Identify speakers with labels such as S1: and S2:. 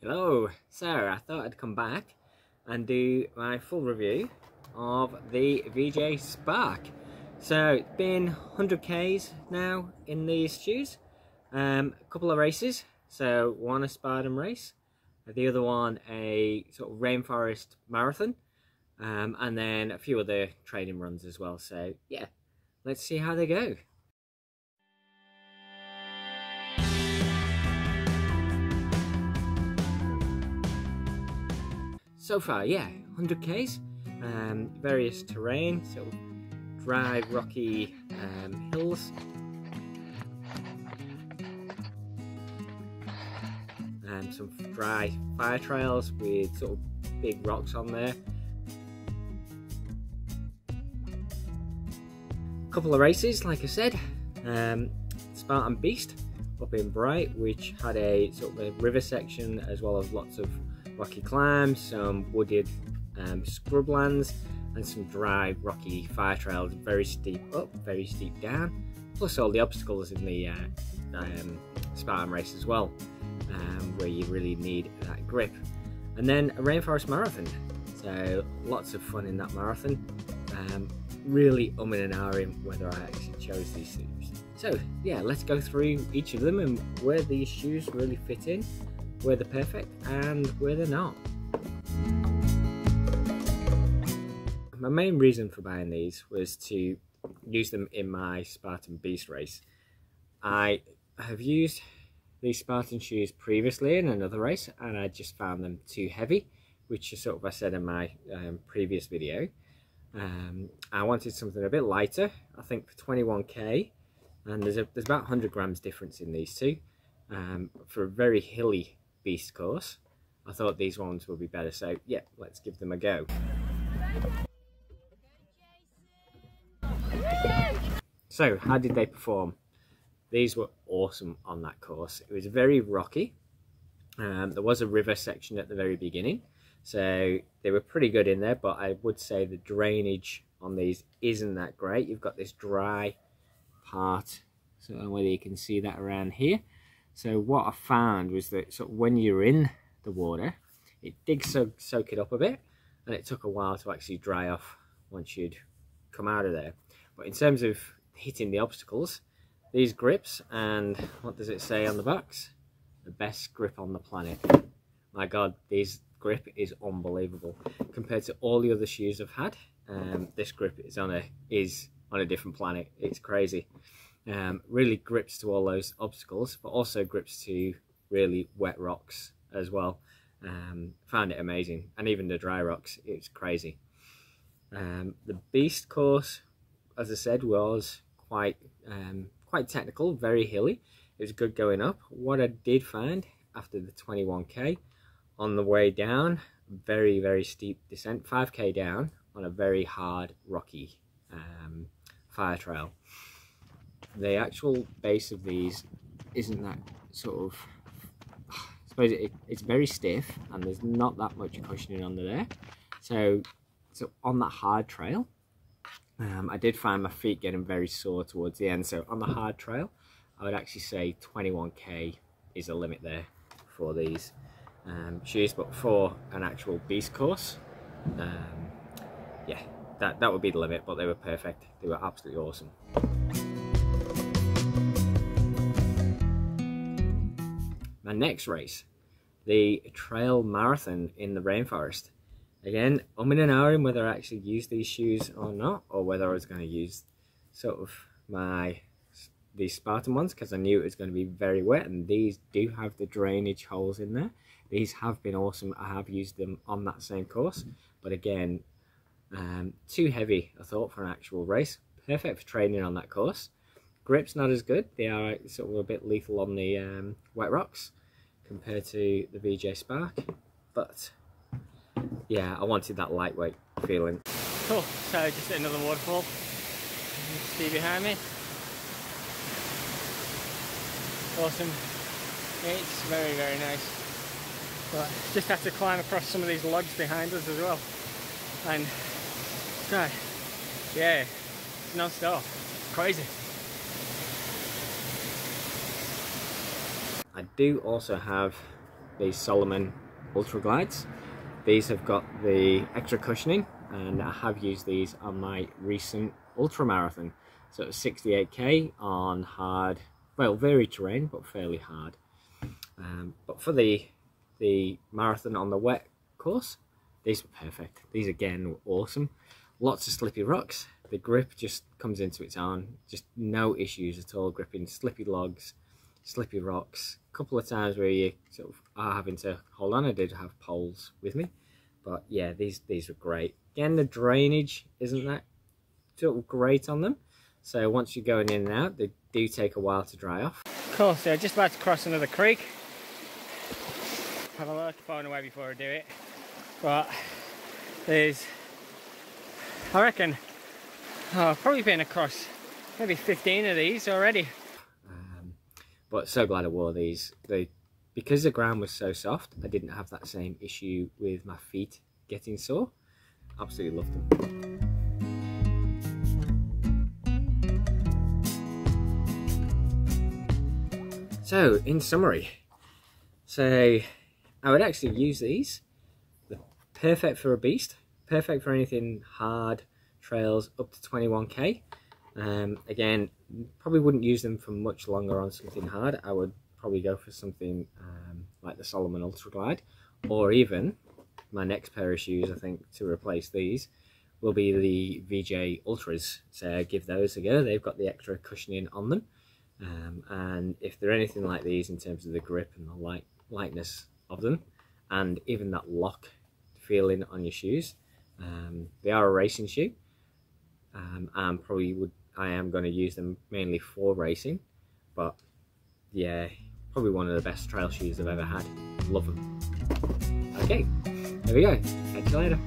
S1: Hello, so I thought I'd come back and do my full review of the VJ Spark. So it's been 100 Ks now in these shoes, a couple of races, so one a Spartan race, the other one a sort of rainforest marathon, and then a few other training runs as well. So yeah, let's see how they go. So far, yeah, 100 Ks, various terrain, sort of dry, rocky hills, some dry fire trails with sort of big rocks on there. A couple of races, like I said, Spartan Beast up in Bright, which had a sort of a river section as well as lots of rocky climbs, some wooded scrublands, and some dry rocky fire trails, very steep up, very steep down, plus all the obstacles in the Spartan race as well, where you really need that grip. And then a rainforest marathon, so lots of fun in that marathon. Really umming and ahhing whether I actually chose these shoes. So yeah, let's go through each of them and where these shoes really fit in, where they're perfect and where they're not. My main reason for buying these was to use them in my Spartan Beast race. I have used these Spartan shoes previously in another race and I just found them too heavy, which is sort of I said in my previous video. I wanted something a bit lighter, I think for 21k, and there's about 100 grams difference in these two. For a very hilly Beast course, I thought these ones would be better, so yeah, let's give them a go. So how did they perform? These were awesome on that course. It was very rocky. There was a river section at the very beginning, so they were pretty good in there, but I would say the drainage on these isn't that great. You've got this dry part, so I don't know whether you can see that around here. So what I found was that sort of when you're in the water, it did soak it up a bit, and it took a while to actually dry off once you'd come out of there. But in terms of hitting the obstacles, these grips, and what does it say on the box? The best grip on the planet. My God, this grip is unbelievable compared to all the other shoes I've had. This grip is on a different planet. It's crazy. Really grips to all those obstacles, but also grips to really wet rocks as well. Found it amazing, and even the dry rocks, it's crazy. The Beast course, as I said, was quite technical, very hilly. It was good going up. What I did find after the 21k, on the way down, very steep descent, 5k down on a very hard rocky fire trail. The actual base of these isn't that sort of, I suppose it's very stiff and there's not that much cushioning under there. So on that hard trail, I did find my feet getting very sore towards the end. So on the hard trail, I would actually say 21k is the limit there for these shoes. But for an actual Beast course, yeah, that would be the limit. But they were perfect. They were absolutely awesome. My next race, the trail marathon in the rainforest. Again, I'm in an hour in whether I actually use these shoes or not, or whether I was going to use sort of these Spartan ones, because I knew it was going to be very wet, and these do have the drainage holes in there. These have been awesome. I have used them on that same course, but again, too heavy, I thought, for an actual race. Perfect for training on that course. Grip's not as good. They are sort of a bit lethal on the wet rocks compared to the VJ Spark, but yeah, I wanted that lightweight feeling. Cool, so just another waterfall. You can see behind me. Awesome. It's very nice. But just have to climb across some of these logs behind us as well. And God, yeah, it's non-stop. Crazy. I do also have these Solomon Ultra Glides. These have got the extra cushioning, and I have used these on my recent ultra marathon. So it was 68k on hard, well, varied terrain, but fairly hard. But for the marathon on the wet course, these were perfect. These again were awesome. Lots of slippy rocks. The grip just comes into its own. Just no issues at all gripping slippy logs, slippy rocks. A couple of times where you sort of are having to hold on. I did have poles with me, but yeah, these were great. Again, the drainage isn't that sort of great on them. So once you're going in and out, they do take a while to dry off. Cool, so just about to cross another creek. Have a look, phone away before I do it. But there's, I reckon, I've probably been across maybe 15 of these already. But so glad I wore these. Because the ground was so soft, I didn't have that same issue with my feet getting sore. Absolutely loved them. So, in summary, I would actually use these. They're perfect for a beast, perfect for anything hard, trails up to 21k. Again, probably wouldn't use them for much longer on something hard. I would probably go for something like the Solomon Ultra Glide, or even my next pair of shoes, I think, to replace these will be the VJ Ultras. So give those a go. They've got the extra cushioning on them. And if they're anything like these in terms of the grip and the lightness of them, and even that lock feeling on your shoes, they are a racing shoe, and I am going to use them mainly for racing, but yeah, probably one of the best trail shoes I've ever had. Love them. Okay, there we go. Catch you later.